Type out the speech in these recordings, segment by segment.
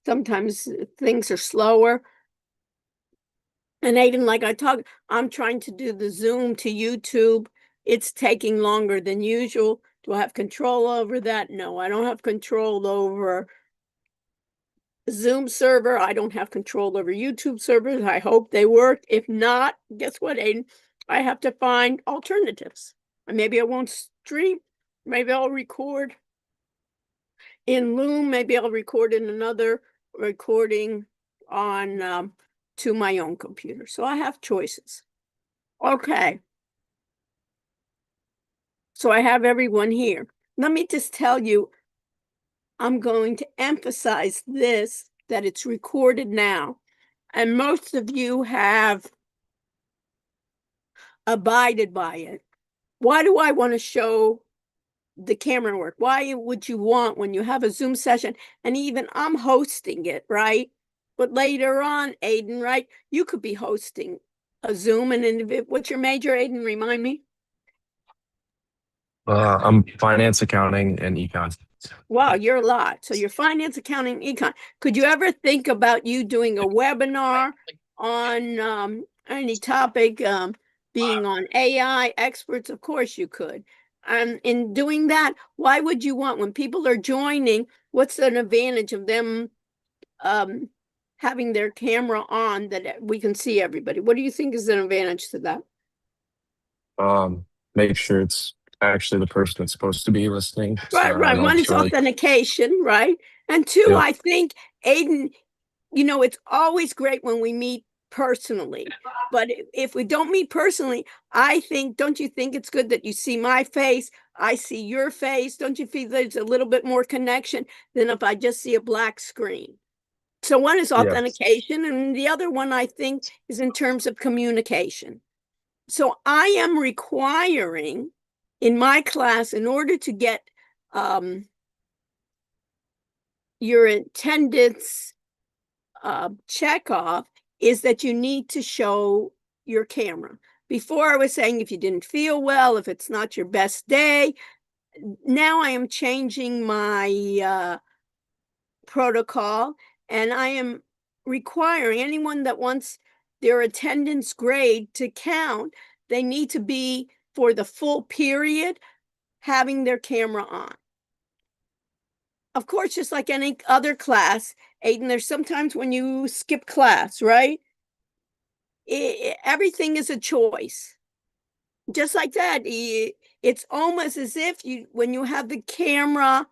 sometimes things are slower. And Aiden, like I'm trying to do the Zoom to YouTube. It's taking longer than usual. Do I have control over that? No, I don't have control over Zoom server. I don't have control over YouTube servers. I hope they work. If not, guess what, Aiden? I have to find alternatives. And maybe I won't stream. Maybe I'll record in Loom. Maybe I'll record in another recording on to my own computer. So I have choices. Okay. So I have everyone here. Let me just tell you, I'm going to emphasize this, that it's recorded now. And most of you have abided by it. Why do I want to show the camera work? Why would you want, when you have a Zoom session, and even I'm hosting it, right? But later on, Aiden, right? You could be hosting a Zoom. And what's your major, Aiden? Remind me. I'm finance, accounting, and econ. Wow, you're a lot. So you're finance, accounting, econ. Could you ever think about you doing a webinar on any topic, being on AI experts? Of course you could. In doing that, why would you want, when people are joining, what's an advantage of them having their camera on that we can see everybody? What do you think is an advantage to that? Make sure it's actually the person that's supposed to be listening. So Right, I right. don't One is feel like, authentication, right? And two, yep, I think, Aiden, it's always great when we meet personally. But if we don't meet personally, I think, don't you think it's good that you see my face? I see your face. Don't you feel there's a little bit more connection than if I just see a black screen? So one is yeah, authentication, and the other one, I think, is in terms of communication. So I am requiring in my class, in order to get your attendance check off, is that you need to show your camera. Before I was saying if you didn't feel well, if it's not your best day. Now I am changing my protocol, and I am requiring anyone that wants their attendance grade to count, they need to be, for the full period, having their camera on. Of course, just like any other class, Aiden, there's sometimes when you skip class, right? Everything is a choice. Just like that, it's almost as if when you have the camera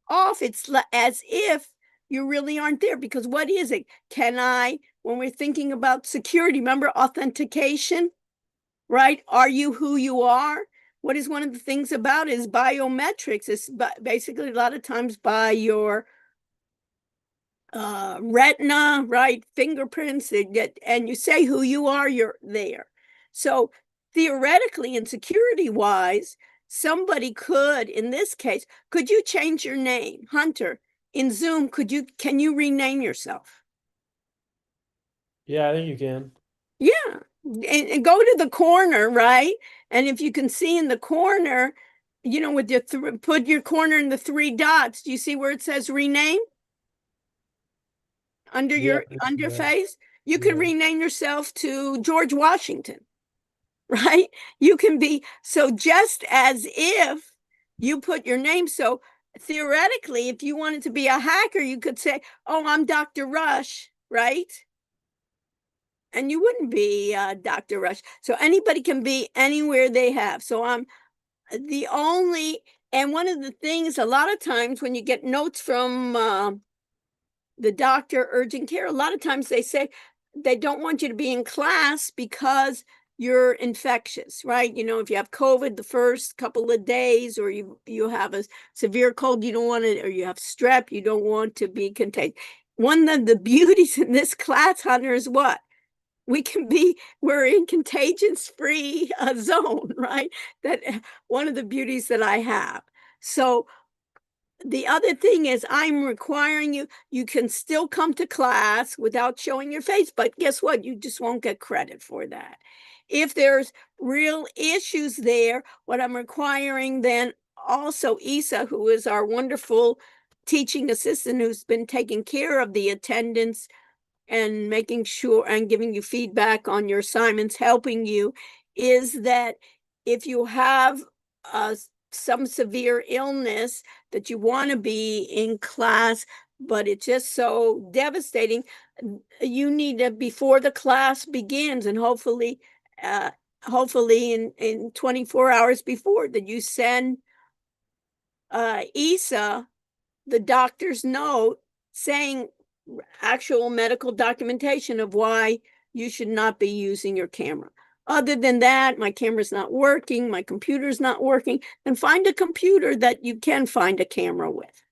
off, it's as if you really aren't there. Because what is it? When we're thinking about security, remember authentication, right? Are you who you are? What is one of the things about it is biometrics. It's basically a lot of times by your retina, right? Fingerprints, and you say who you are, you're there. So theoretically and security wise, somebody could, in this case, could you change your name? Hunter, in Zoom, can you rename yourself? Yeah, I think you can. Yeah. And go to the corner, right? And if you can see in the corner, with your put your corner in the three dots, do you see where it says rename under Yeah, your under yeah, face? You could yeah. rename yourself to George Washington, right? You can be, so just as if you put your name. So theoretically, if you wanted to be a hacker, you could say, oh, I'm Dr. Rush, right? And you wouldn't be Dr. Rush. So anybody can be anywhere they have. So I'm the only, and one of the things, a lot of times when you get notes from the doctor, urgent care, a lot of times they say they don't want you to be in class because you're infectious, right? If you have COVID the first couple of days, or you have a severe cold, you don't want to, or you have strep, you don't want to be contagious. One of the beauties in this class, Hunter, is what? We're in contagion-free zone, right? That one of the beauties that I have. So the other thing is I'm requiring you can still come to class without showing your face, but guess what? You just won't get credit for that. If there's real issues there, what I'm requiring then also, Isa, who is our wonderful teaching assistant who's been taking care of the attendance and making sure and giving you feedback on your assignments, helping you, is that if you have some severe illness that you want to be in class, but it's just so devastating, you need to, before the class begins, and hopefully in 24 hours before, that you send ISA the doctor's note saying actual medical documentation of why you should not be using your camera. Other than that, my camera's not working, my computer's not working, then find a computer that you can find a camera with.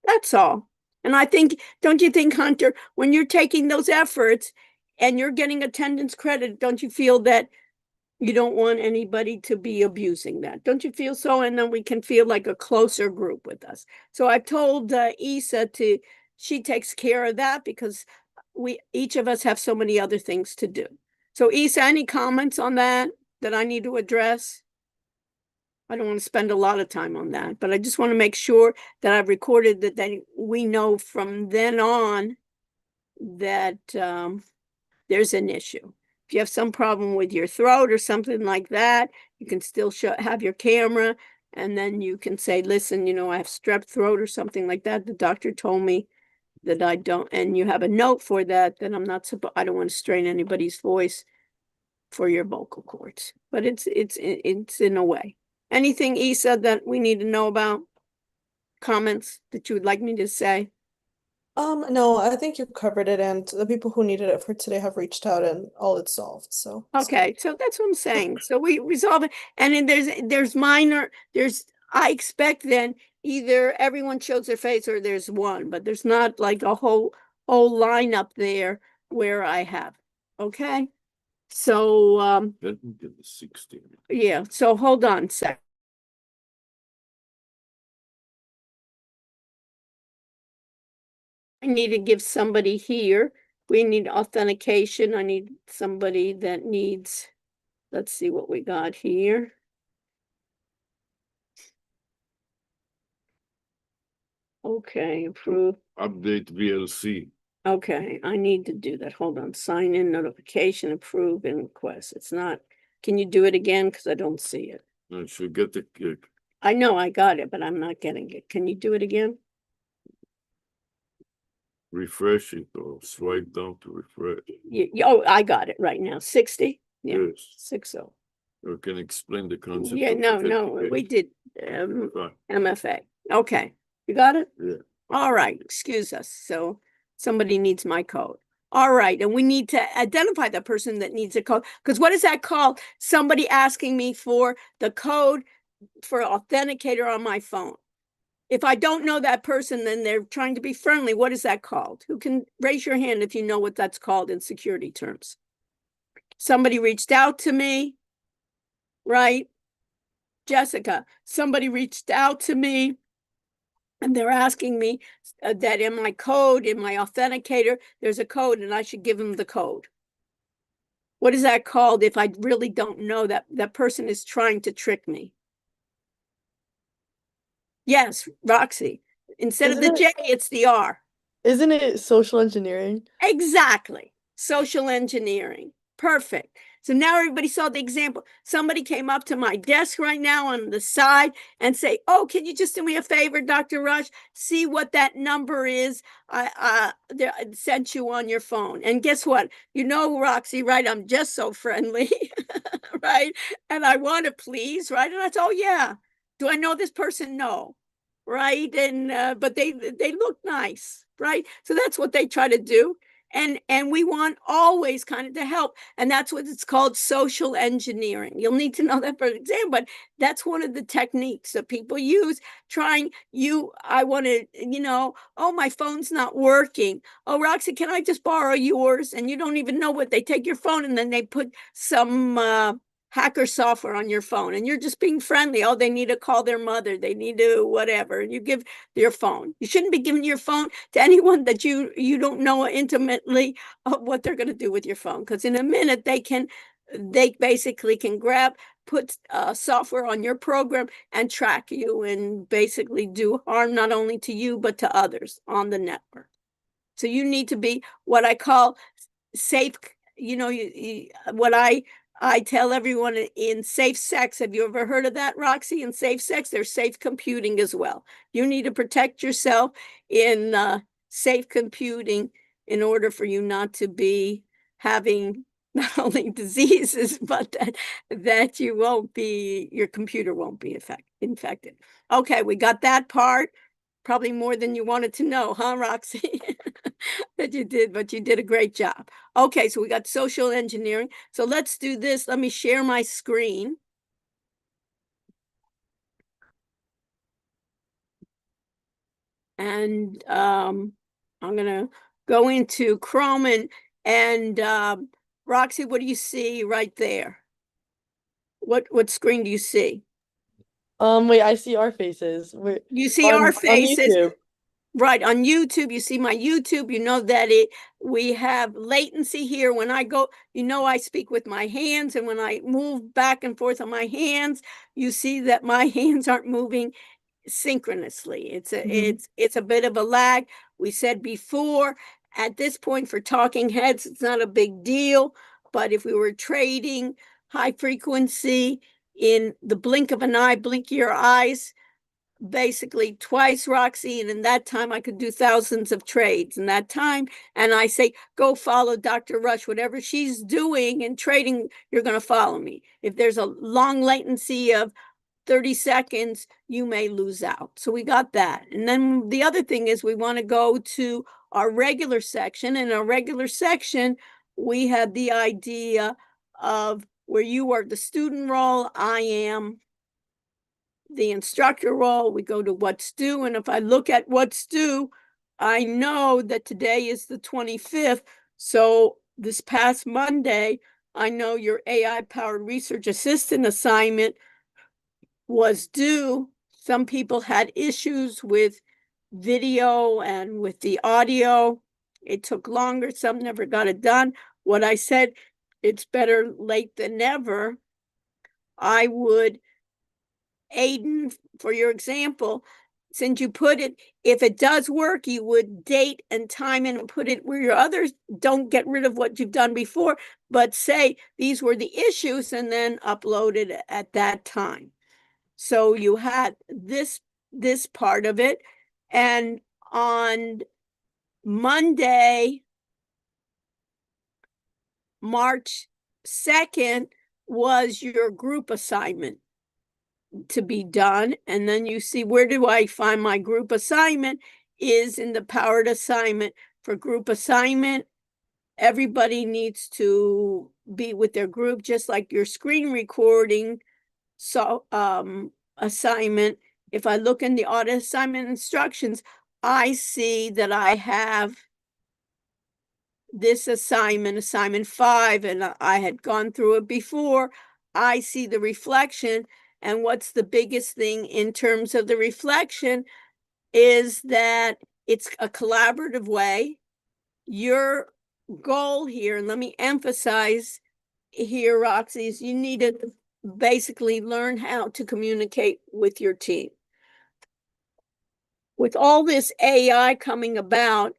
That's all. And I think, don't you think, Hunter, when you're taking those efforts and you're getting attendance credit, don't you feel that you don't want anybody to be abusing that? Don't you feel so? And then we can feel like a closer group with us. So I've told Isa she takes care of that, because each of us have so many other things to do. So Isa, any comments on that I need to address? I don't want to spend a lot of time on that, but I just want to make sure that I've recorded that we know from then on that there's an issue. If you have some problem with your throat or something like that, you can still have your camera, and then you can say, listen, I have strep throat or something like that. The doctor told me that I don't, and you have a note for that, then I don't want to strain anybody's voice for your vocal cords. But it's in a way. Anything, Isa, that we need to know about? Comments that you would like me to say? No, I think you've covered it, and the people who needed it for today have reached out, and all is solved. So okay, so that's what I'm saying. So we resolve it, and then there's I expect then either everyone shows their face or there's one, but there's not like a whole lineup there where I have. Okay, so Let me get the 16. yeah. So hold on a sec. I need to give somebody here. We need authentication. I need somebody that needs, let's see what we got here. Okay, approve. Update VLC. Okay, I need to do that. Hold on. Sign in, notification, approve, and request. It's not, can you do it again? Because I don't see it. I should get the I know I got it, but I'm not getting it. Can you do it again? refresh it or swipe down to refresh. Oh, I got it right now. 60? Yeah, Yes. 60. You can explain the concept. Yeah, of no, we did Fine. MFA. Okay, you got it? Yeah. All right, excuse us. So somebody needs my code. All right, and we need to identify the person that needs a code. Because what is that called? Somebody asking me for the code for authenticator on my phone. If I don't know that person, then they're trying to be friendly. What is that called? Who can raise your hand if you know what that's called in security terms? Somebody reached out to me, right? Jessica, somebody reached out to me and they're asking me that in my code, in my authenticator, there's a code and I should give them the code. What is that called if I really don't know that that person is trying to trick me? Yes, Roxy. Instead of the J, it's the R. Isn't it social engineering? Exactly. Social engineering. Perfect. So now everybody saw the example. Somebody came up to my desk right now on the side and say, oh, can you just do me a favor, Dr. Rush? See what that number is I sent you on your phone. And guess what? You know, Roxy, right? I'm just so friendly, right? And I want to please, right? And I said, oh, yeah. Do I know this person? No. Right. And but they look nice. Right. So that's what they try to do. And we want always kind of to help. And that's what it's called, social engineering. You'll need to know that for example, but that's one of the techniques that people use. I want to, oh, my phone's not working. Oh, Roxy, can I just borrow yours? And you don't even know what they take your phone and then they put some hacker software on your phone and you're just being friendly. Oh, they need to call their mother. They need to whatever. And you give your phone. You shouldn't be giving your phone to anyone that you don't know intimately what they're going to do with your phone. Because in a minute they basically can put software on your program and track you and basically do harm not only to you, but to others on the network. So you need to be what I call safe, what I tell everyone in safe sex. Have you ever heard of that, Roxy? In safe sex, there's safe computing as well. You need to protect yourself in safe computing in order for you not to be having not only diseases, but that your computer won't be infected. Okay, we got that part. Probably more than you wanted to know, huh, Roxy? That you did, but you did a great job. Okay, so we got social engineering. So let's do this. Let me share my screen. And I'm gonna go into Chrome and Roxy, what do you see right there? What screen do you see? Wait, I see our faces. You see our on faces. YouTube. Right, on YouTube, you see my YouTube, you know that we have latency here. When I go, I speak with my hands, and when I move back and forth on my hands, you see that my hands aren't moving synchronously. It's a bit of a lag. We said before, at this point for talking heads, it's not a big deal, but if we were trading high frequency in the blink of an eye, blink your eyes, basically twice, Roxy, and in that time I could do thousands of trades in that time. And I say, go follow Dr. Rush, whatever she's doing and trading, you're going to follow me. If there's a long latency of 30 seconds, you may lose out. So we got that. And then the other thing is we want to go to our regular section. In our regular section, we have the idea of where you are the student role, I am the instructor role. We go to what's due. And if I look at what's due, I know that today is the 25th. So this past Monday, I know your AI powered research assistant assignment was due. Some people had issues with video and with the audio. It took longer. Some never got it done. What I said, it's better late than never. I would, Aiden, for your example, since you put it, if it does work, you would date and time it and put it where your others don't get rid of what you've done before, but say these were the issues and then upload it at that time. So you had this part of it. And on Monday, March 2nd, was your group assignment to be done. And then you see, where do I find my group assignment? Is in the powered assignment. For group assignment, everybody needs to be with their group, just like your screen recording assignment. If I look in the audit assignment instructions, I see that I have this assignment 5, and I had gone through it before. I see the reflection, and what's the biggest thing in terms of the reflection is that it's a collaborative way. Your goal here, and let me emphasize here, Roxy, is you need to basically learn how to communicate with your team. With all this AI coming about,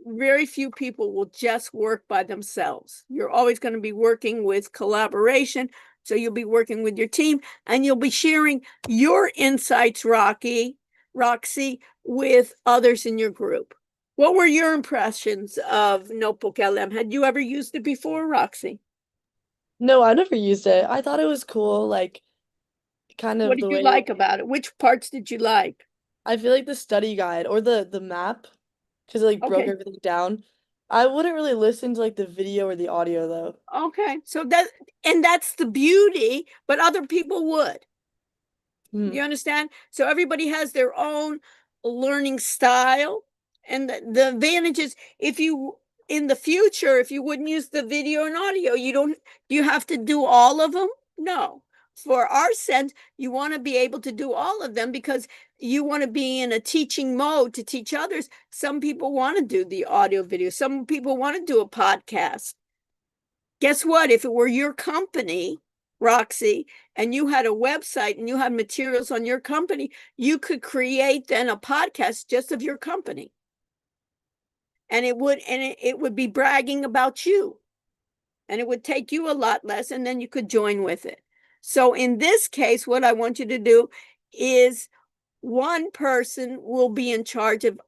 very few people will just work by themselves. You're always going to be working with collaboration. So you'll be working with your team and you'll be sharing your insights, Roxy, with others in your group. What were your impressions of Notebook LM? Had you ever used it before, Roxy? No, I never used it. I thought it was cool, like kind of What did the you way like about it? Which parts did you like? I feel like the study guide or the map, because it like broke Okay. everything down. I wouldn't really listen to like the video or the audio though. Okay, so that's the beauty, but other people would. Hmm. You understand? So everybody has their own learning style. And the advantage is if you, in the future, if you wouldn't use the video and audio, do you have to do all of them? No. For our sense, you want to be able to do all of them because you want to be in a teaching mode to teach others. Some people want to do the audio video. Some people want to do a podcast. Guess what? If it were your company, Roxy, and you had a website and you had materials on your company, you could create then a podcast just of your company. And it would be bragging about you. And it would take you a lot less, and then you could join with it. So in this case, what I want you to do is one person will be in charge of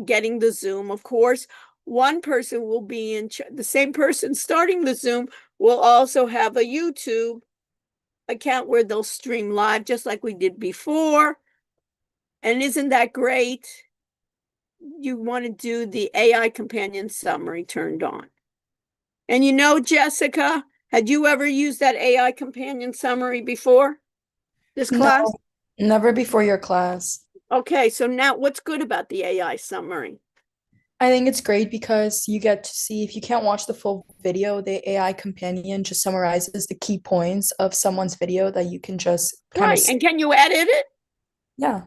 getting the Zoom, of course. One person will be in charge. The same person starting the Zoom will also have a YouTube account where they'll stream live, just like we did before. And isn't that great? You want to do the AI companion summary turned on. And you know, Jessica, had you ever used that AI companion summary before this class? No, never before your class. Okay, so now what's good about the AI summary? I think it's great because you get to see, if you can't watch the full video, the AI companion just summarizes the key points of someone's video that you can just kind Right, of and can you edit it? yeah.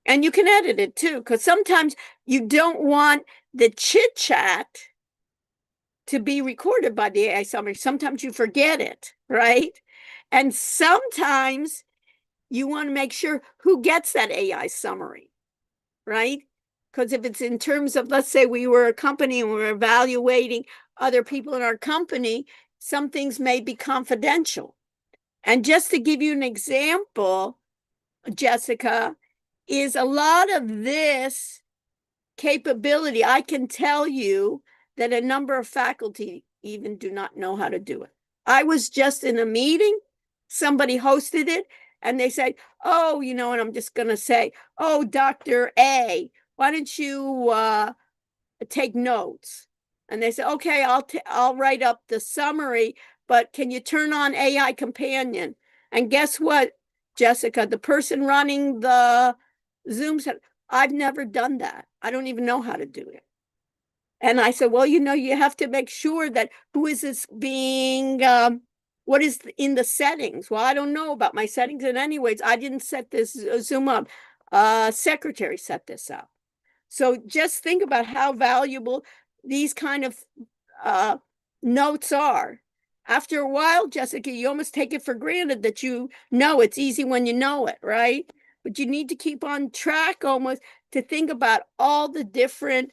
And you can edit it too, because sometimes you don't want the chit chat to be recorded by the AI summary. Sometimes you forget it, right? And sometimes you want to make sure who gets that AI summary, right? Because if it's in terms of, let's say we were a company and we're evaluating other people in our company, some things may be confidential. And just to give you an example, Jessica, is a lot of this capability, I can tell you that a number of faculty even do not know how to do it. I was just in a meeting, somebody hosted it, and they said, oh, and I'm just going to say, oh, Dr. A, why don't you take notes? And they said, okay, I'll write up the summary, but can you turn on AI companion? And guess what, Jessica, the person running the Zoom said, I've never done that. I don't even know how to do it. And I said, well, you have to make sure that who is this being, what is in the settings? Well, I don't know about my settings. And anyways, I didn't set this Zoom up. Secretary set this up. So just think about how valuable these kind of notes are. After a while, Jessica, you almost take it for granted that it's easy when you know it, right? But you need to keep on track almost to think about all the different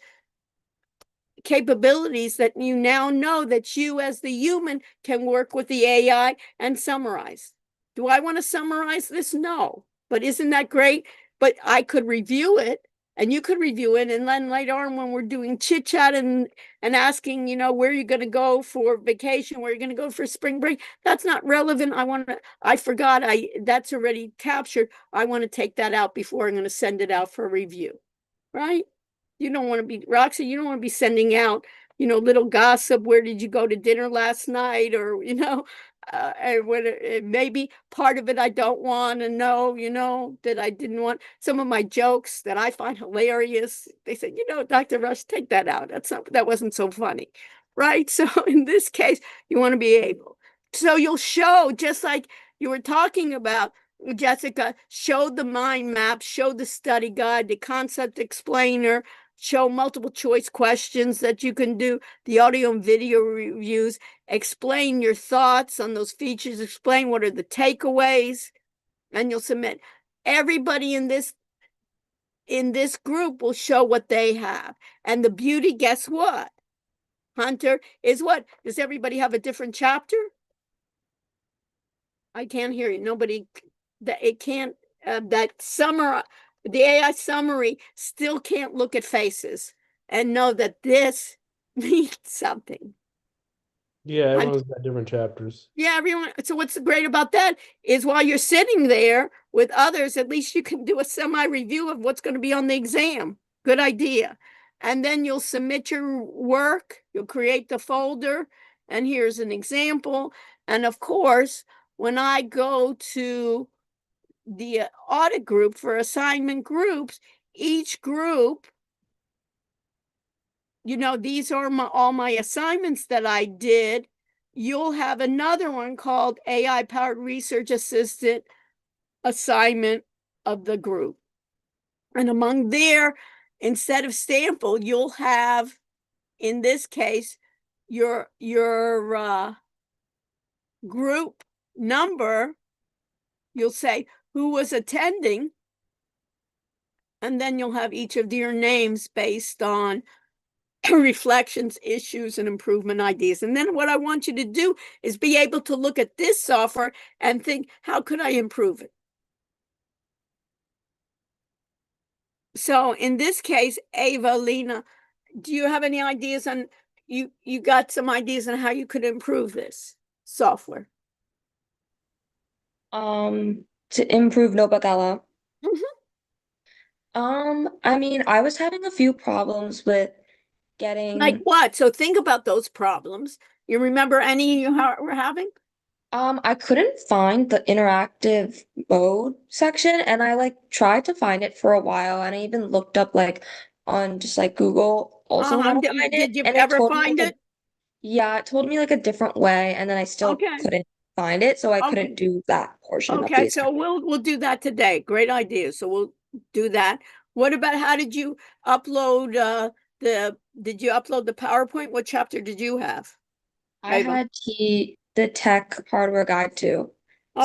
capabilities that you now know that you as the human can work with the AI and summarize. Do I want to summarize this? No. But isn't that great? But I could review it and you could review it. And then later on when we're doing chit chat and asking, where you're going to go for vacation, where you're going to go for spring break, that's not relevant. I forgot, that's already captured. I want to take that out before I'm going to send it out for review, right? You don't want to be, Roxy, you don't want to be sending out, little gossip. Where did you go to dinner last night? Or, maybe part of it I don't want to know, that I didn't want. Some of my jokes that I find hilarious, they said, Dr. Rush, take that out. That wasn't so funny, right? So in this case, you want to be able. So you'll show, just like you were talking about, Jessica, show the mind map, show the study guide, the concept explainer, show multiple choice questions that you can do, the audio and video reviews, explain your thoughts on those features, explain what are the takeaways, and you'll submit. Everybody in this group will show what they have. And the beauty, guess what, Hunter, is what? Does everybody have a different chapter? I can't hear you. Nobody, it can't, the AI summary still can't look at faces and know that this means something. Yeah, everyone's got different chapters. Yeah, everyone. So what's great about that is while you're sitting there with others, at least you can do a semi-review of what's going to be on the exam. Good idea. And then you'll submit your work, you'll create the folder, and here's an example. And of course, when I go to the audit group for assignment groups, each group, these are all my assignments that I did. You'll have another one called AI powered research assistant assignment of the group. And among there, instead of sample, you'll have, in this case, your group number, you'll say who was attending, and then you'll have each of your names based on reflections, issues, and improvement ideas. And then what I want you to do is be able to look at this software and think, how could I improve it? So in this case, Ava, Lena, do you have any ideas on, you got some ideas on how you could improve this software? To improve Notebook LM. Mhm. I mean, I was having a few problems with Like getting, what? So think about those problems. You remember any you were having? I couldn't find the interactive mode section, and I like tried to find it for a while, and I even looked up like on just like Google also how to find it, Did you and it ever told me find like it? yeah, it told me like a different way, and then I still Okay. couldn't find it, so I Okay. couldn't do that portion of Okay, the so we'll do that today. Great idea. So we'll do that. What about how did you upload did you upload the PowerPoint? What chapter did you have? I Ava? had the tech hardware guide too.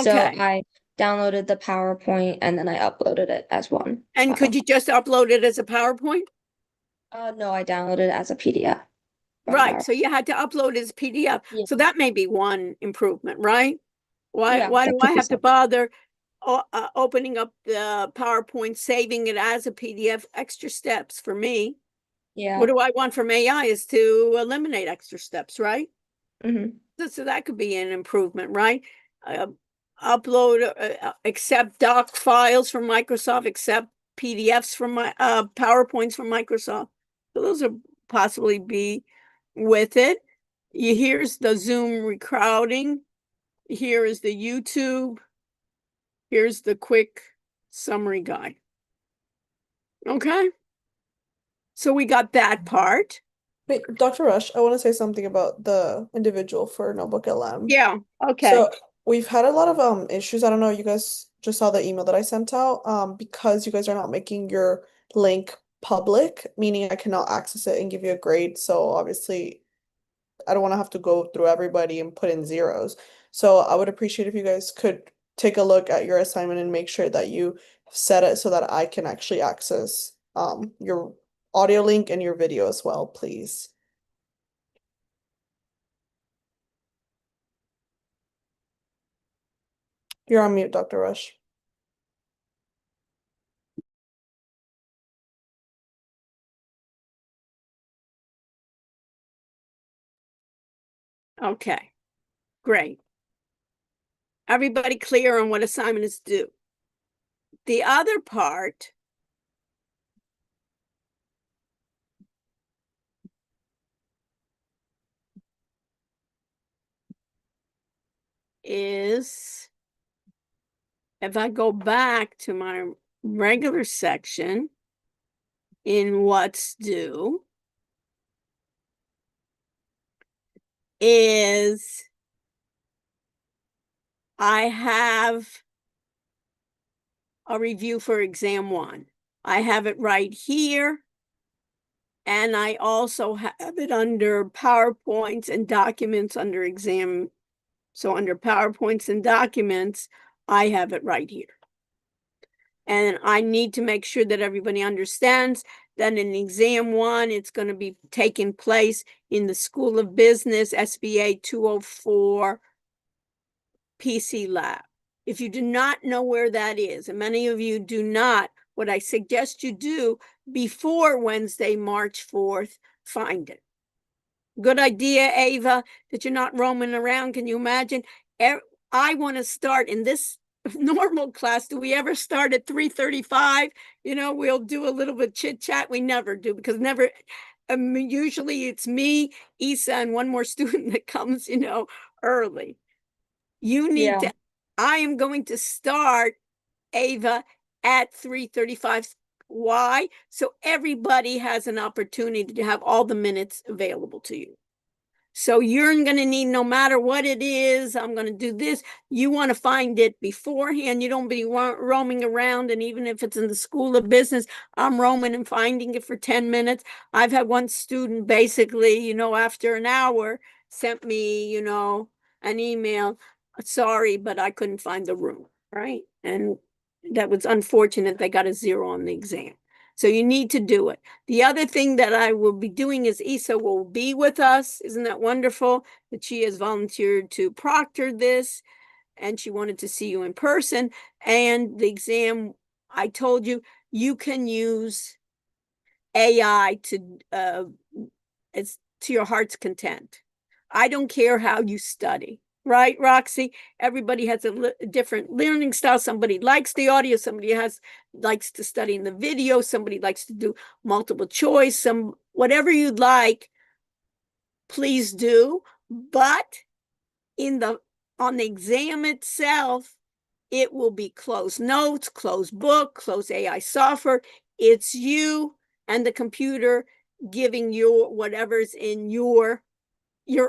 So Okay. I downloaded the PowerPoint and then I uploaded it as one And file. could you just upload it as a PowerPoint? No, I downloaded it as a PDF from Right. there. So you had to upload as PDF. Yeah. So that may be one improvement, right? Why Yeah, why that do could I be have to something. bother opening up the PowerPoint, saving it as a PDF? Extra steps for me. Yeah. What do I want from AI is to eliminate extra steps, right? hmm So that could be an improvement, right? Upload, accept doc files from Microsoft, accept PDFs from my PowerPoints from Microsoft. So those are possibly be with it. Here's the Zoom recrowding. Here is the YouTube. Here's the quick summary guide. Okay. So we got that part. Wait, Dr. Rush, I want to say something about the individual for Notebook LM. Yeah. Okay. So we've had a lot of issues. I don't know, you guys just saw the email that I sent out. Because you guys are not making your link public, meaning I cannot access it and give you a grade. So obviously I don't want to have to go through everybody and put in zeros. So I would appreciate if you guys could take a look at your assignment and make sure that you set it so that I can actually access your audio link and your video as well, please. You're on mute, Dr. Rush. Okay. Great. Everybody clear on what assignment is due? The other part is, if I go back to my regular section in what's due, is I have a review for exam 1. I have it right here. And I also have it under PowerPoints and documents under exam. So under PowerPoints and documents, I have it right here. And I need to make sure that everybody understands that in exam 1, it's going to be taking place in the School of Business, SBA 204 PC Lab. If you do not know where that is, and many of you do not, what I suggest you do before Wednesday, March 4th, find it. Good idea, Ava, that you're not roaming around. Can you imagine? I want to start in this normal class. Do we ever start at 3:35? You know, we'll do a little bit chit chat. We never do, because usually it's me, Isa, and one more student that comes, early. You need to, I am going to start, Ava, at 3:35. Why? So everybody has an opportunity to have all the minutes available to you. So you're going to need, no matter what it is, I'm going to do this. You want to find it beforehand. You don't be roaming around. And even if it's in the School of Business, I'm roaming and finding it for 10 minutes. I've had one student basically, after an hour sent me, an email. sorry, but I couldn't find the room, right? And that was unfortunate. They got a 0 on the exam. So you need to do it. The other thing that I will be doing is Isa will be with us. Isn't that wonderful that she has volunteered to proctor this, and she wanted to see you in person. And the exam, I told you, you can use AI to it's to your heart's content. I don't care how you study, right, Roxy? Everybody has a different learning style. Somebody likes the audio, somebody likes to study in the video, somebody likes to do multiple choice, whatever you'd like, please do. But on the exam itself, it will be closed notes, closed book, closed AI software. It's you and the computer giving you whatever's in your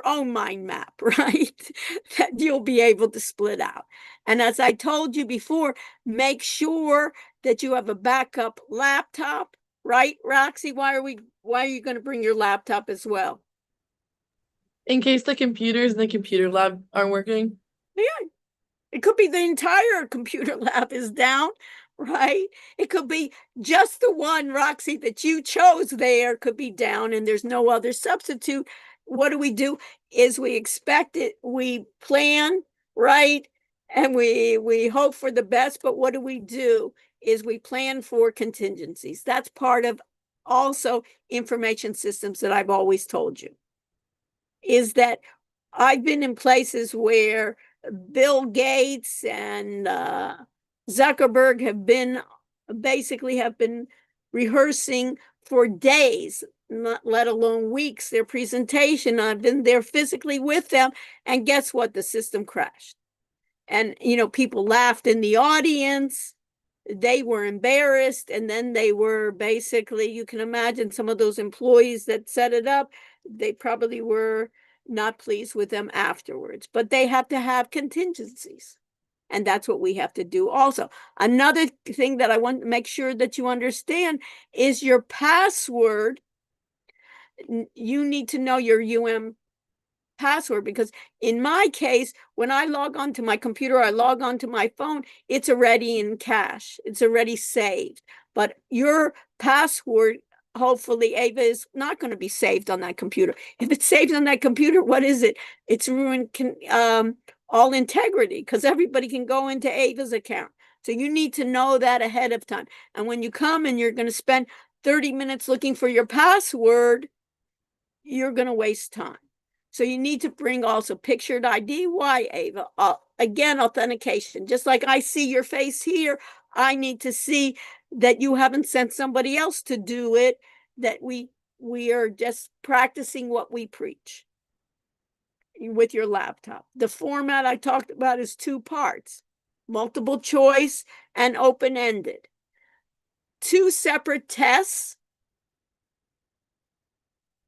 own mind map, right? That you'll be able to split out. And as I told you before, make sure that you have a backup laptop, right, Roxy? Why are you going to bring your laptop as well? In case the computers in the computer lab aren't working. Yeah. It could be the entire computer lab is down, right? It could be just the one, Roxy, that you chose there could be down and there's no other substitute. What do? Is we expect it, we plan, right? And we hope for the best, but what do? Is we plan for contingencies. That's part of also information systems that I've always told you. Is that I've been in places where Bill Gates and Zuckerberg have been rehearsing for days, not let alone weeks, their presentation. I've been there physically with them, and guess what? The system crashed. And people laughed in the audience. They were embarrassed, and then they were basically, you can imagine some of those employees that set it up, they probably were not pleased with them afterwards, but they have to have contingencies. And that's what we have to do also. Another thing that I want to make sure that you understand is your password. You need to know your password, because in my case, when I log on to my computer, I log on to my phone, it's already in cache. It's already saved. But your password, hopefully, Ava, is not going to be saved on that computer. If it's saved on that computer, what is it? It's ruined all integrity, because everybody can go into Ava's account. So you need to know that ahead of time. And when you come and you're going to spend 30 minutes looking for your password, you're going to waste time. So you need to bring also pictured ID. Why, Ava? Again, authentication. Just like I see your face here, I need to see that you haven't sent somebody else to do it, that we are just practicing what we preach with your laptop. The format I talked about is 2 parts, multiple choice and open-ended. 2 separate tests.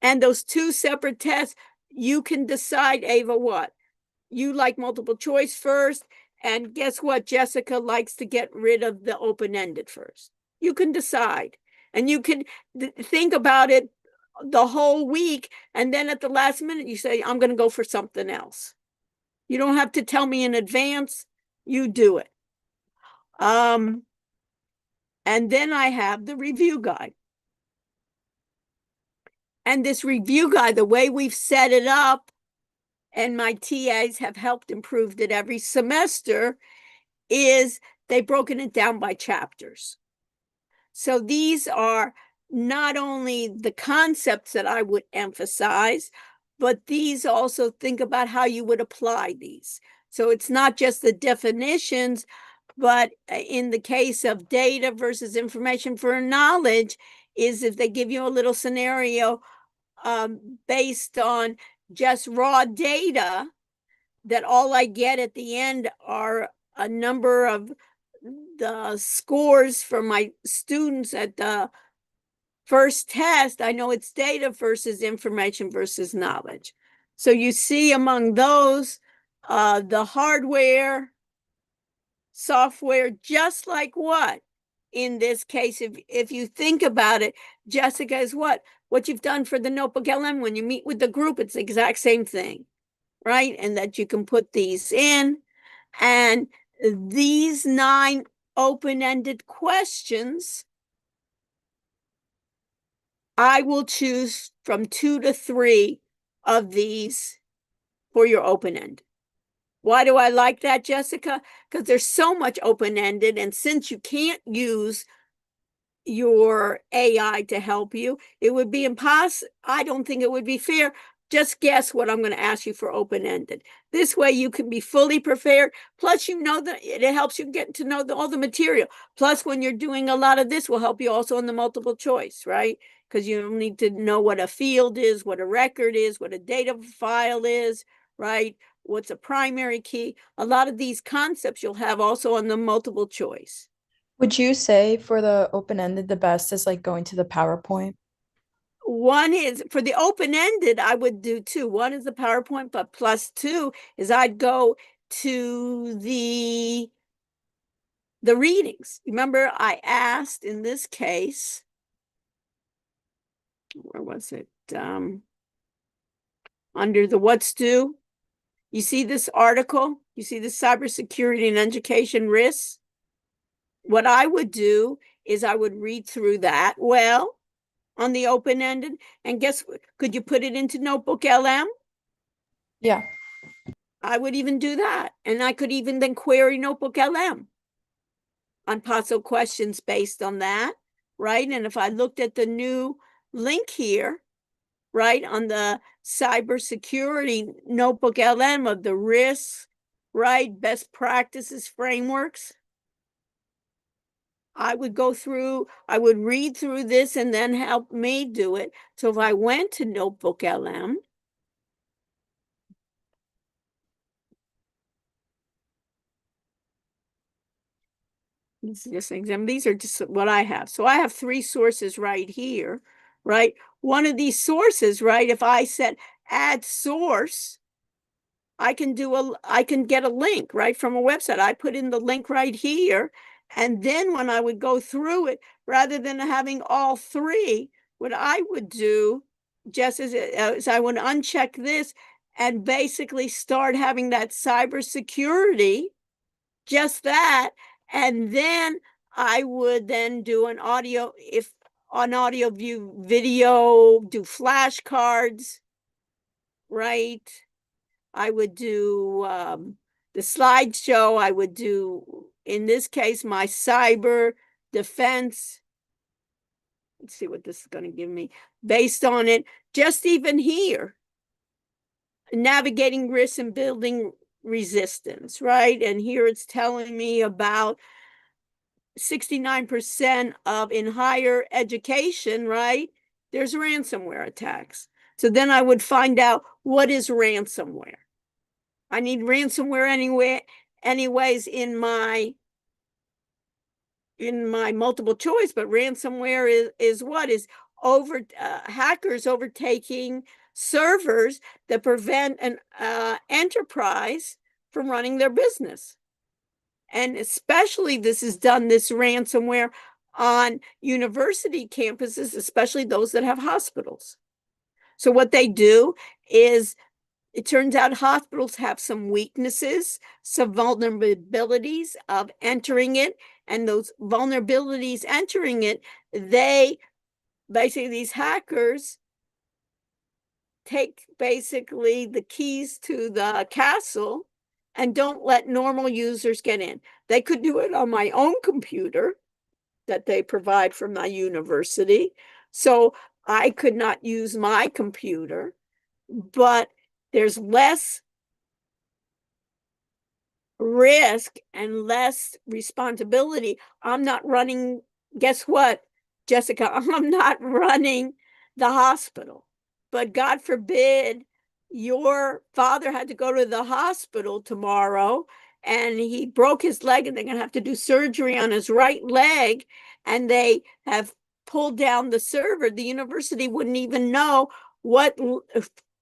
And those 2 separate tests, you can decide, Ava, what? You like multiple choice first, and guess what? Jessica likes to get rid of the open-ended first. You can decide, and you can think about it the whole week, and then at the last minute, you say, I'm going to go for something else. You don't have to tell me in advance. You do it. And then I have the review guide. And this review guide, the way we've set it up, and my TAs have helped improve it every semester, is they've broken it down by chapters. So these are not only the concepts that I would emphasize, but these also think about how you would apply these. So it's not just the definitions, but in the case of data versus information for knowledge, is if they give you a little scenario based on just raw data, that all I get at the end are a number of the scores for my students at the first test. I know it's data versus information versus knowledge. So you see among those, the hardware, software, just like what? In this case, if you think about it, Jessica, is what you've done for the Notebook LM. When you meet with the group, it's the exact same thing, right? And that you can put these in. And these 9 open-ended questions, I will choose from 2 to 3 of these for your open-end. Why do I like that, Jessica? Because there's so much open-ended, and since you can't use your AI to help you, it would be impossible. I don't think it would be fair. Just guess what I'm going to ask you for open-ended. This way you can be fully prepared. Plus, you know that it helps you get to know all the material. Plus, when you're doing a lot of this, will help you also in the multiple choice, right? Because you need to know what a field is, what a record is, what a data file is, right? What's a primary key? A lot of these concepts you'll have also on the multiple choice. Would you say for the open-ended, the best is like going to the PowerPoint? One is for the open-ended, I would do 2. One is the PowerPoint, but +2 is I'd go to the readings. Remember, I asked in this case, where was it? Under the what's due. You see this article? You see the cybersecurity and education risks? What I would do is I would read through that well on the open-ended, and guess what? Could you put it into Notebook LM? Yeah. I would even do that. And I could even then query Notebook LM on possible questions based on that, right? And if I looked at the new link here, right, on the cybersecurity Notebook LM of the risks, right, best practices frameworks, I would go through, I would read through this and then help me do it. So if I went to Notebook LM, this is just an example. These are just what I have. So I have 3 sources right here, right? One of these sources, right? If I said add source, I can get a link right from a website. I put in the link right here. And then when I would go through it, rather than having all 3, what I would do just as I would uncheck this and basically start having that cybersecurity, just that. And then I would then do an audio, if on audio view video, do flashcards, right? I would do the slideshow. I would do, in this case, my cyber defense. Let's see what this is going to give me based on it. Just even here, navigating risks and building resistance, right? And here it's telling me about 69% of in higher education, right? There's ransomware attacks. So then I would find out what is ransomware. I need ransomware anyways in my multiple choice, but ransomware is what is hackers overtaking servers that prevent an enterprise from running their business. And especially this ransomware on university campuses, especially those that have hospitals. So what they do is, it turns out hospitals have some weaknesses, some vulnerabilities of entering it, and those vulnerabilities entering it, they basically, these hackers take basically the keys to the castle and don't let normal users get in. They could do it on my own computer that they provide from my university. So I could not use my computer, but there's less risk and less responsibility. I'm not running, guess what, Jessica? I'm not running the hospital. But God forbid your father had to go to the hospital tomorrow and he broke his leg and they're going to have to do surgery on his right leg, and they have pulled down the server. The university wouldn't even know what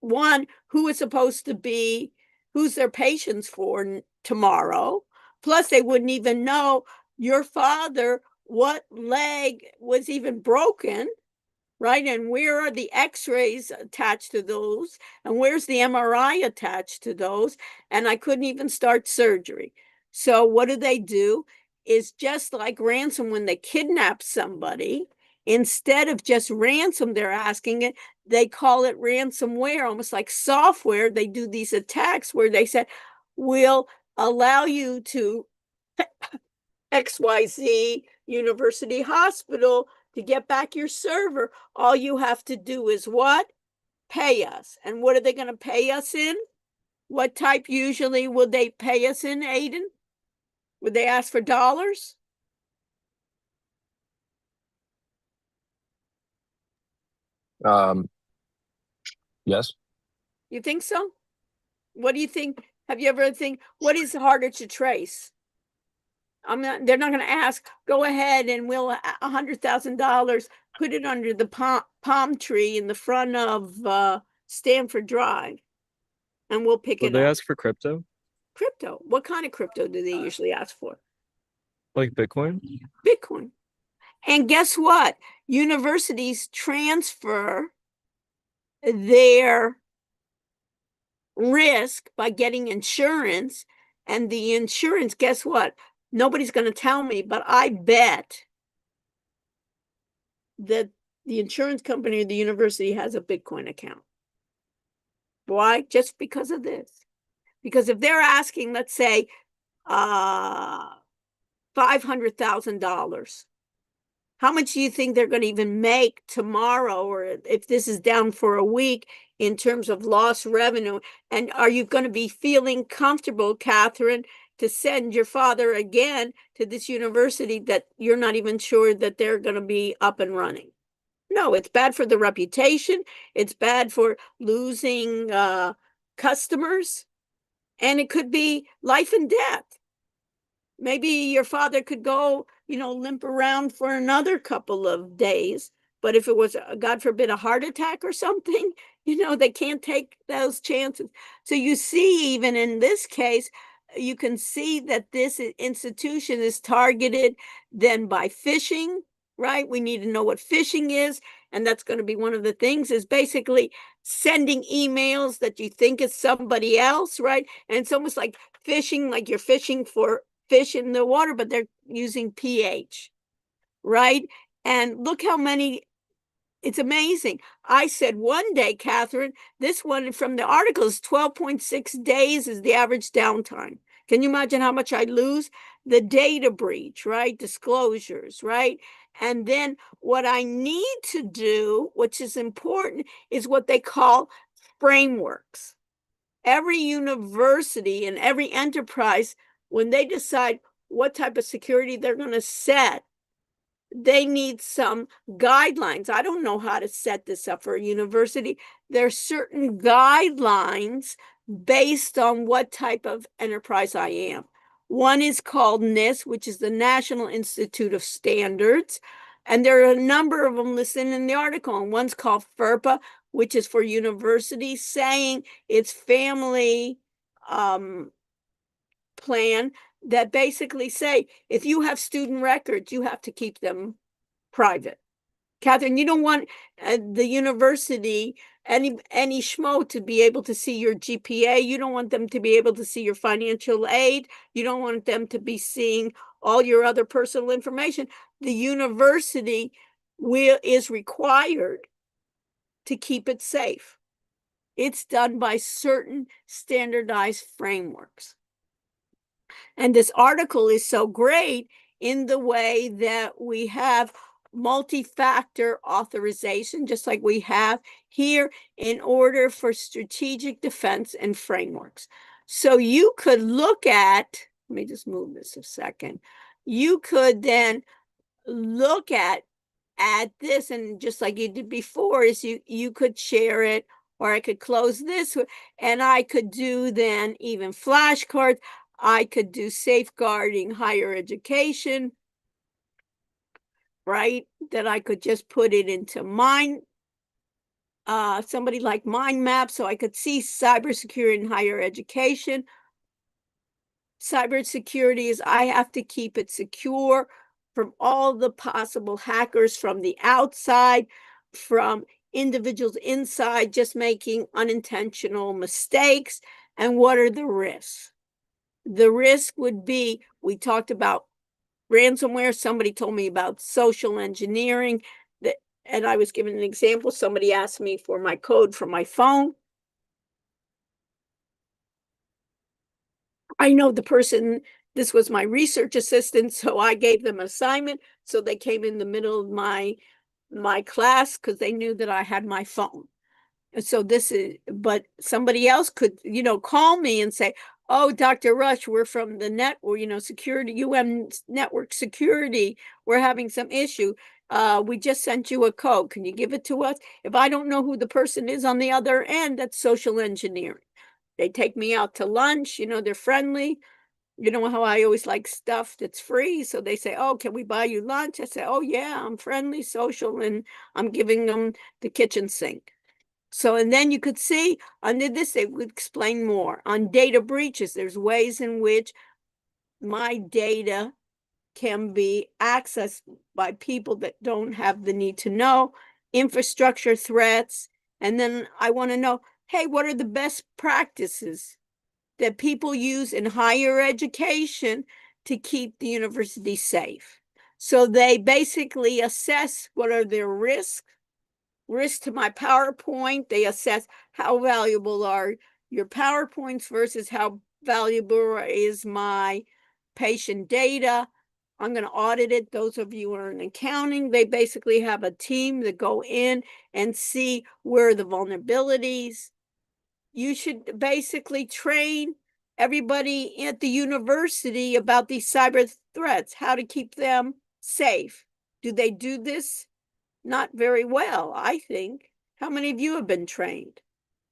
one, who is supposed to be, who's their patients for tomorrow. Plus, they wouldn't even know your father, what leg was even broken, right? And where are the x-rays attached to those? And where's the MRI attached to those? And I couldn't even start surgery. So what do? Is just like ransom when they kidnap somebody. Instead of just ransom, they're asking it, they call it ransomware, almost like software. They do these attacks where they say, we'll allow you to XYZ University Hospital to get back your server. All you have to do is what? Pay us. And what are they going to pay us in? What type usually would they pay us in, Aiden? Would they ask for dollars? Yes. You think so? What do you think? Have you ever think what is harder to trace? They're not going to ask, go ahead and we'll $100,000, put it under the palm tree in the front of Stanford Drive, and we'll pick Would it they up. ask for crypto? Crypto. What kind of crypto do they usually ask for? Like Bitcoin? Bitcoin. And guess what? Universities transfer their risk by getting insurance, and the insurance, guess what? Nobody's going to tell me, but I bet that the insurance company or the university has a Bitcoin account. Why? Just because of this. Because if they're asking, let's say, $500,000, how much do you think they're going to even make tomorrow, or if this is down for a week, in terms of lost revenue? And are you going to be feeling comfortable, Catherine, to send your father again to this university that you're not even sure that they're going to be up and running? No, it's bad for the reputation. It's bad for losing customers. And it could be life and death. Maybe your father could go, limp around for another couple of days. But if it was, God forbid, a heart attack or something, they can't take those chances. So you see, even in this case, you can see that this institution is targeted then by phishing, right? We need to know what phishing is. And that's going to be one of the things, is basically sending emails that you think is somebody else, right? And it's almost like fishing, like you're fishing for fish in the water, but they're using pH, right? And look how many, it's amazing. I said one day, Catherine, this one from the article is 12.6 days is the average downtime. Can you imagine how much I lose? The data breach, right? Disclosures, right? And then what I need to do, which is important, is what they call frameworks. Every university and every enterprise, when they decide what type of security they're going to set, they need some guidelines. I don't know how to set this up for a university. There are certain guidelines based on what type of enterprise I am. One is called NIST, which is the National Institute of Standards. And there are a number of them listed in the article. And one's called FERPA, which is for universities, saying it's family plan, that basically say, if you have student records, you have to keep them private. Catherine, you don't want the university, any schmo, to be able to see your GPA. You don't want them to be able to see your financial aid. You don't want them to be seeing all your other personal information. The university is required to keep it safe. It's done by certain standardized frameworks. And this article is so great in the way that we have multi-factor authorization, just like we have here, in order for strategic defense and frameworks. So you could look at, let me just move this a second. You could then look at this, and just like you did before, is you could share it, or I could close this, and I could do then even flashcards. I could do safeguarding higher education, right? That I could just put it into somebody like Mind Map, so I could see cybersecurity in higher education. Cybersecurity is I have to keep it secure from all the possible hackers from the outside. from individuals inside just making unintentional mistakes, and what are the risks? The risk would be, we talked about ransomware. Somebody told me about social engineering, that, and I was given an example. Somebody asked me for my code for my phone. I know the person, this was my research assistant, so I gave them an assignment. So they came in the middle of my class because they knew that I had my phone. So this is, but somebody else could, call me and say, oh, Dr. Rush, we're from the network, security, network security. We're having some issue. We just sent you a code. Can you give it to us? If I don't know who the person is on the other end, that's social engineering. They take me out to lunch, they're friendly. You know how I always like stuff that's free. So they say, oh, can we buy you lunch? I say, oh, yeah, I'm friendly, social, and I'm giving them the kitchen sink. So, and then you could see under this, they would explain more on data breaches. There's ways in which my data can be accessed by people that don't have the need to know, infrastructure threats. And then I want to know, hey, what are the best practices that people use in higher education to keep the university safe? So they basically assess what are their risks to my PowerPoint. They assess how valuable are your PowerPoints versus how valuable is my patient data. I'm going to audit it. Those of you who are in accounting, they basically have a team that go in and see where are the vulnerabilities. You should basically train everybody at the university about these cyber threats, how to keep them safe. Do they do this? Not very well, I think. How many of you have been trained?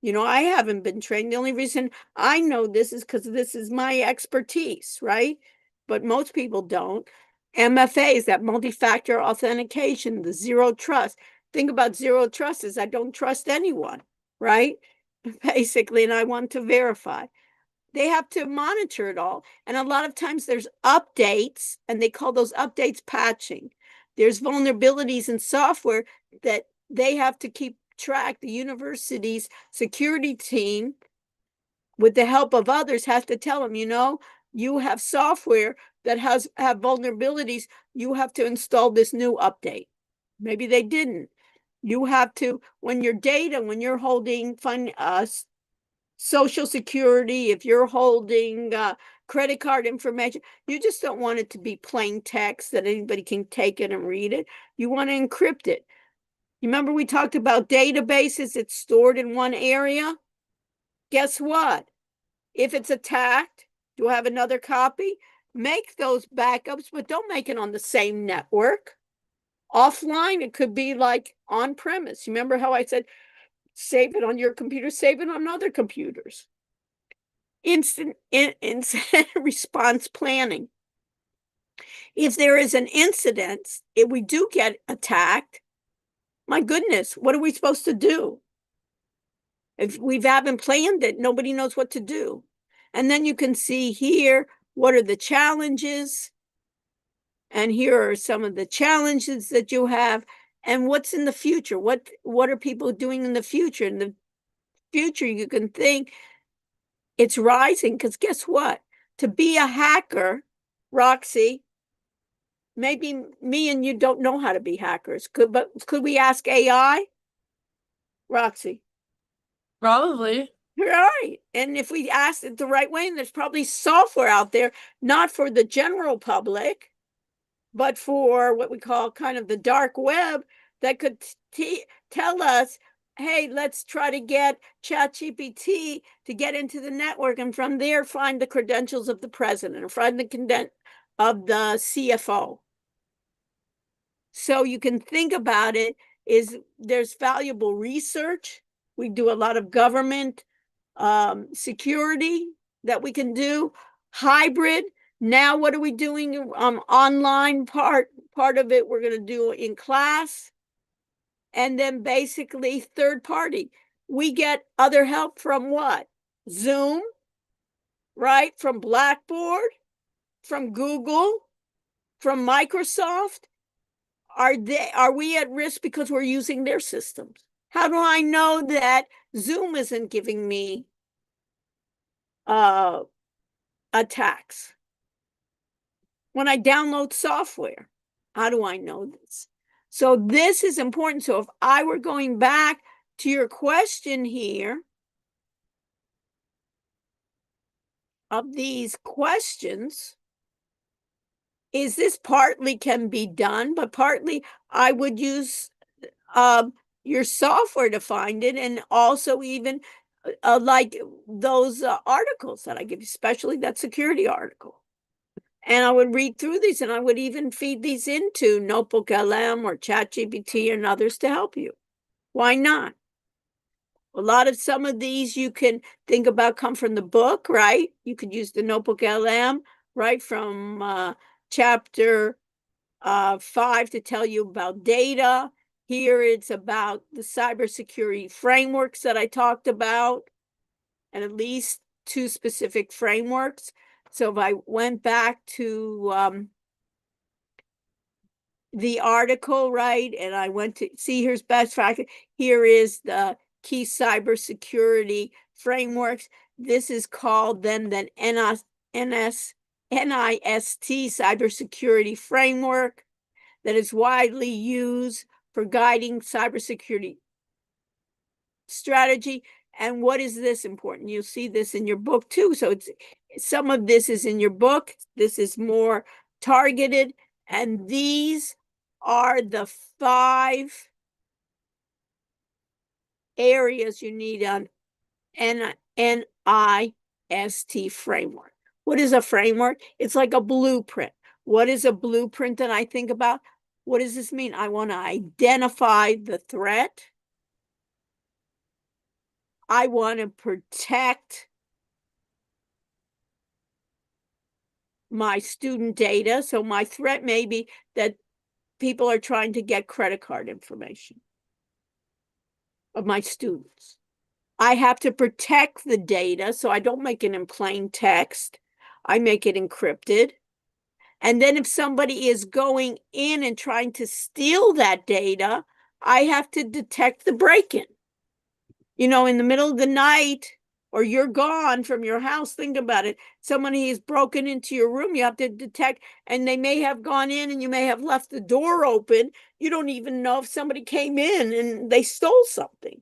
I haven't been trained. The only reason I know this is because this is my expertise, right? But most people don't. MFA is that multi-factor authentication, the zero trust. Think about zero trust is I don't trust anyone, right? Basically, and I want to verify. They have to monitor it all. And a lot of times there's updates, and they call those updates patching. There's vulnerabilities in software that they have to keep track. The university's security team, with the help of others, has to tell them, you have software that have vulnerabilities. You have to install this new update. Maybe they didn't. You have to, when you're holding Social Security, if you're holding credit card information, you just don't want it to be plain text that anybody can take it and read it. You want to encrypt it. You remember we talked about databases, it's stored in one area? Guess what? If it's attacked, do I have another copy? Make those backups, but don't make it on the same network. Offline, it could be like on premise. You remember how I said, save it on your computer, save it on other computers. Incident response planning. If there is an incident, if we do get attacked, my goodness, what are we supposed to do? If we haven't planned it, nobody knows what to do. And then you can see here, what are the challenges? And here are some of the challenges that you have. And what's in the future? What are people doing in the future? In the future, you can think it's rising, because guess what? To be a hacker, Roxy, maybe me and you don't know how to be hackers. Could we ask AI? Roxy. Probably. Right. And if we ask it the right way, and there's probably software out there, not for the general public, but for what we call kind of the dark web, that could tell us, hey, let's try to get ChatGPT to get into the network, and from there find the credentials of the president, or find the of the CFO. So you can think about it, there's valuable research. We do a lot of government security that we can do. Hybrid. Now what are we doing? Online part of it we're going to do in class. And then basically third party. We get other help from what? Zoom, right? From Blackboard, from Google, from Microsoft. are we at risk because we're using their systems? How do I know that Zoom isn't giving me attacks? When I download software, how do I know this? So this is important. So if I were going back to your question here of these questions, is this partly can be done, but partly I would use your software to find it, and also even like those articles that I give you, especially that security article. And I would read through these, and I would even feed these into Notebook LM or ChatGPT and others to help you. Why not? A lot of some of these you can think about come from the book, right? You could use the Notebook LM, right, from chapter 5 to tell you about data. Here it's about the cybersecurity frameworks that I talked about, and at least 2 specific frameworks. So if I went back to the article, right, and I went to see, here's best practice, here is the key cybersecurity frameworks. This is called then the NIST cybersecurity framework that is widely used for guiding cybersecurity strategy. And what is this important? You'll see this in your book too. So it's some of this is in your book. This is more targeted. And these are the 5 areas you need on NIST framework. What is a framework? It's like a blueprint. What is a blueprint that I think about? What does this mean? I want to identify the threat. I want to protect my student data. So my threat may be that people are trying to get credit card information of my students. I have to protect the data, so I don't make it in plain text. I make it encrypted. And then if somebody is going in and trying to steal that data, I have to detect the break-in. In the middle of the night, or you're gone from your house, think about it. Somebody has broken into your room, you have to detect, and they may have gone in and you may have left the door open. You don't even know if somebody came in and they stole something.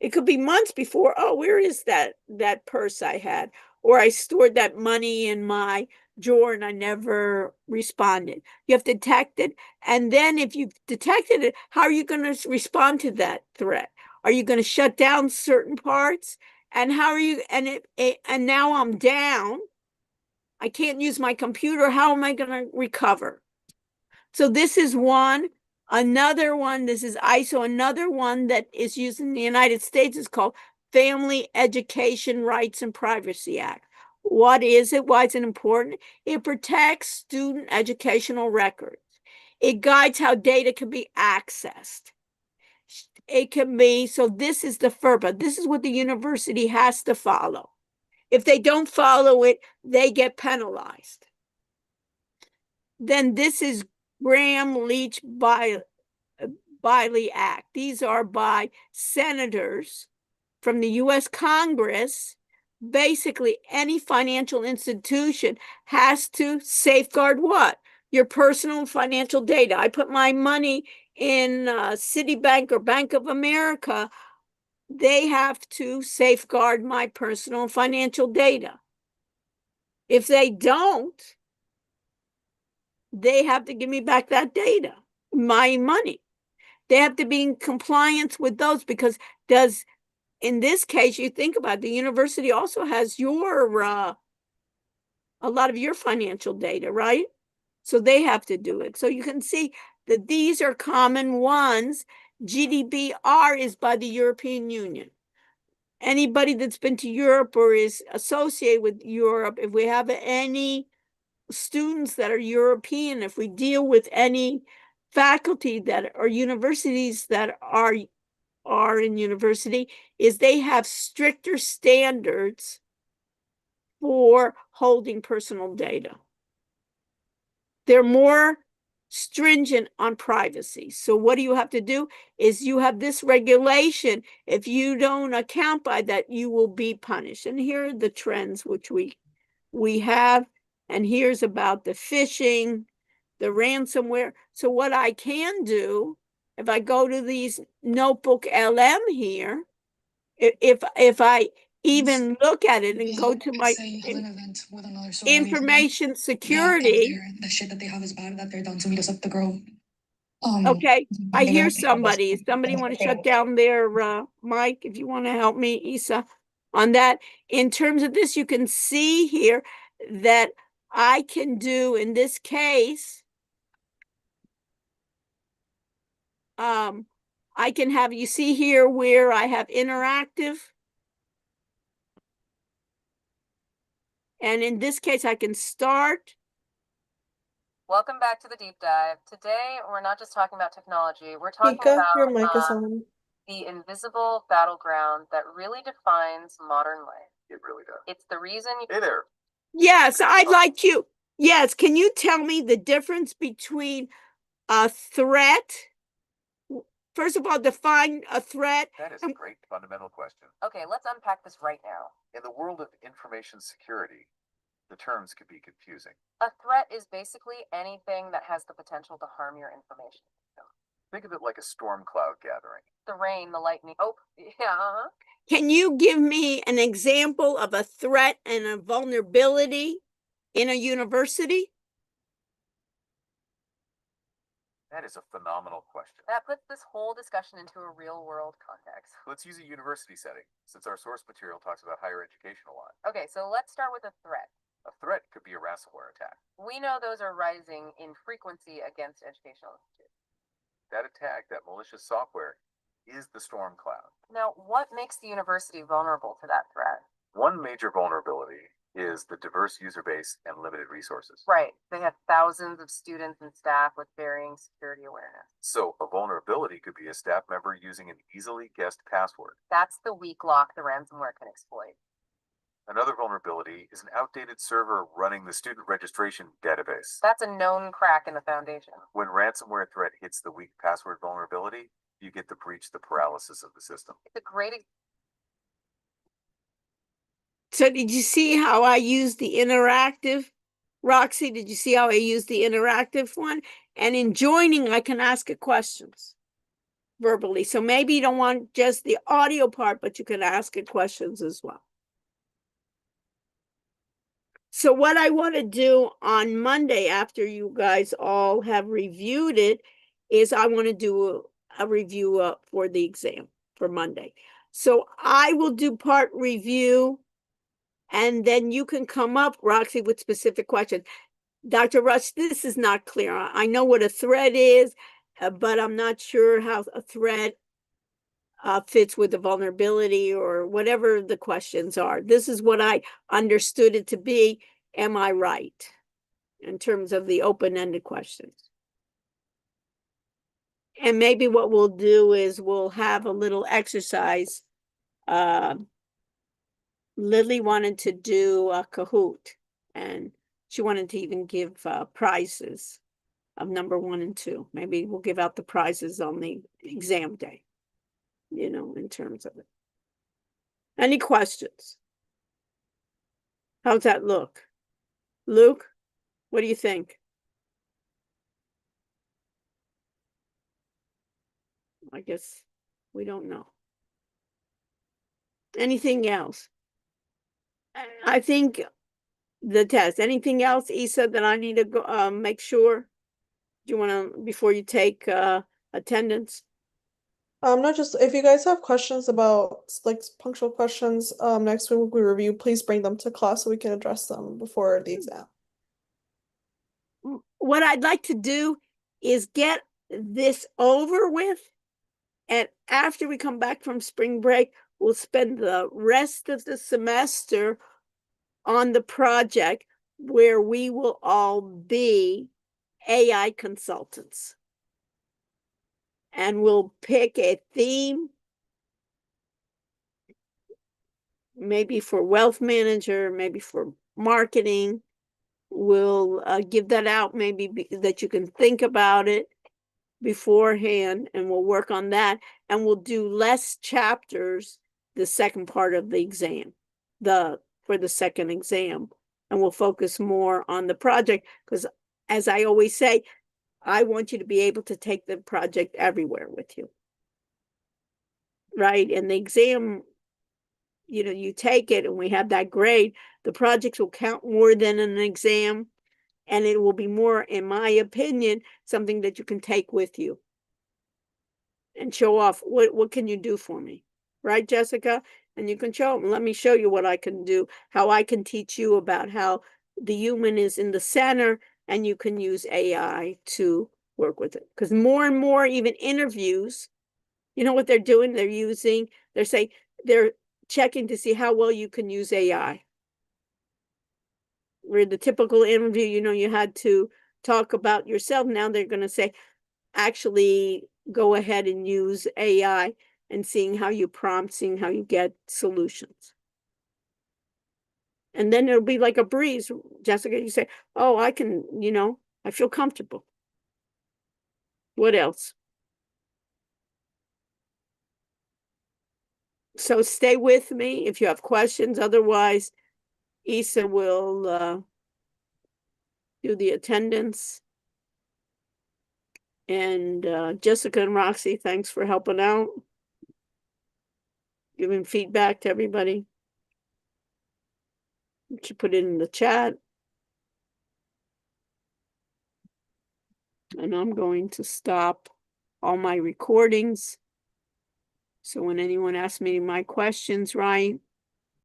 It could be months before, oh, where is that purse I had? Or I stored that money in my drawer and I never responded. You have to detect it. And then if you've detected it, how are you going to respond to that threat? Are you going to shut down certain parts? And how are you, and now I'm down. I can't use my computer. How am I going to recover? So this is one. Another one, this is ISO. Another one that is used in the United States is called Family Education Rights and Privacy Act. What is it? Why is it important? It protects student educational records. It guides how data can be accessed. It can be, so this is the FERPA. This is what the university has to follow. If they don't follow it, they get penalized. Then this is Graham-Leach-Biley Act. These are by senators from the U.S. Congress. Basically, any financial institution has to safeguard what? Your personal financial data. I put my money in Citibank or Bank of America. They have to safeguard my personal financial data. If they don't, they have to give me back that data, my money. They have to be in compliance with those, because in this case, you think about it, the university also has a lot of your financial data, right? So they have to do it. So you can see that these are common ones. GDPR is by the European Union. Anybody that's been to Europe or is associated with Europe, if we have any students that are European, if we deal with any faculty that are universities that are in university, is they have stricter standards for holding personal data. They're more stringent on privacy. So what do you have to do is you have this regulation. If you don't account by that, you will be punished. And here are the trends which we have. And here's about the phishing, the ransomware. So what I can do, if I go to these notebook LM here, if I even look at it and go to my information security. The shit that they have is bad that they're done to meet us up the girl. Okay, I hear somebody. Somebody want to shut down their mic if you want to help me, Isa, on that. In terms of this, you can see here that I can do in this case, I can have, you see here where I have interactive. And in this case, I can start. Welcome back to the deep dive. Today, we're not just talking about technology. We're talking Mika, about your mic is on. the invisible battleground that really defines modern life. It really does. It's the reason. Hey there. Yes, I'd like you. Yes, can you tell me the difference between a threat? First of all, define a threat. That is a great fundamental question. Okay, let's unpack this right now. In the world of information security, the terms can be confusing. A threat is basically anything that has the potential to harm your information. Think of it like a storm cloud gathering. The rain, the lightning. Oh, yeah. Can you give me an example of a threat and a vulnerability in a university? That is a phenomenal question. That puts this whole discussion into a real world context. Let's use a university setting, since our source material talks about higher education a lot. Okay, so let's start with a threat. A threat could be a ransomware attack. We know those are rising in frequency against educational institutions. That attack, that malicious software, is the storm cloud. Now, what makes the university vulnerable to that threat? One major vulnerability is the diverse user base and limited resources. Right. They have thousands of students and staff with varying security awareness. So a vulnerability could be a staff member using an easily guessed password. That's the weak lock the ransomware can exploit. Another vulnerability is an outdated server running the student registration database. That's a known crack in the foundation. When ransomware threat hits the weak password vulnerability, you get the breach, the paralysis of the system. It's a great. So did you see how I used the interactive? Roxy, did you see how I used the interactive one? And in joining, I can ask it questions verbally. So maybe you don't want just the audio part, but you can ask it questions as well. So what I want to do on Monday, after you guys all have reviewed it, is I want to do a review for the exam for Monday. So I will do part review, and then you can come up, Roxy, with specific questions. Dr. Rush, this is not clear. I know what a threat is, but I'm not sure how a threat fits with the vulnerability or whatever the questions are. This is what I understood it to be. Am I right in terms of the open-ended questions? And maybe what we'll do is we'll have a little exercise. Lily wanted to do a Kahoot, and she wanted to even give prizes of number 1 and 2. Maybe we'll give out the prizes on the exam day, you know, in terms of it. Any questions? How's that look? Luke, what do you think? I guess we don't know. Anything else? I think the test. Anything else, Isa, that I need to go make sure? Do you want to, before you take attendance? No, just if you guys have questions about like punctual questions, next week we review, please bring them to class so we can address them before the exam. What I'd like to do is get this over with, and after we come back from spring break, we'll spend the rest of the semester on the project where we will all be AI consultants. And we'll pick a theme, maybe for wealth manager, maybe for marketing, we'll give that out, maybe that you can think about it beforehand, and we'll work on that, and we'll do less chapters the second part of the exam, for the second exam, and we'll focus more on the project, because as I always say, I want you to be able to take the project everywhere with you. Right? And the exam, you take it and we have that grade, the projects will count more than an exam, and it will be more, in my opinion, something that you can take with you and show off. What can you do for me? Right, Jessica? And you can show them, let me show you what I can do, how I can teach you about how the human is in the center, and you can use AI to work with it. Because more and more, even interviews, you know what they're doing? They're checking to see how well you can use AI. Where the typical interview, you had to talk about yourself. Now they're going to say, actually go ahead and use AI, and seeing how you prompt, seeing how you get solutions. And then it'll be like a breeze. Jessica, you say, oh, I can, I feel comfortable. What else? So stay with me if you have questions. Otherwise, Issa will do the attendance. And Jessica and Roxy, thanks for helping out, giving feedback to everybody. You should put it in the chat. And I'm going to stop all my recordings. So when anyone asks me my questions, right,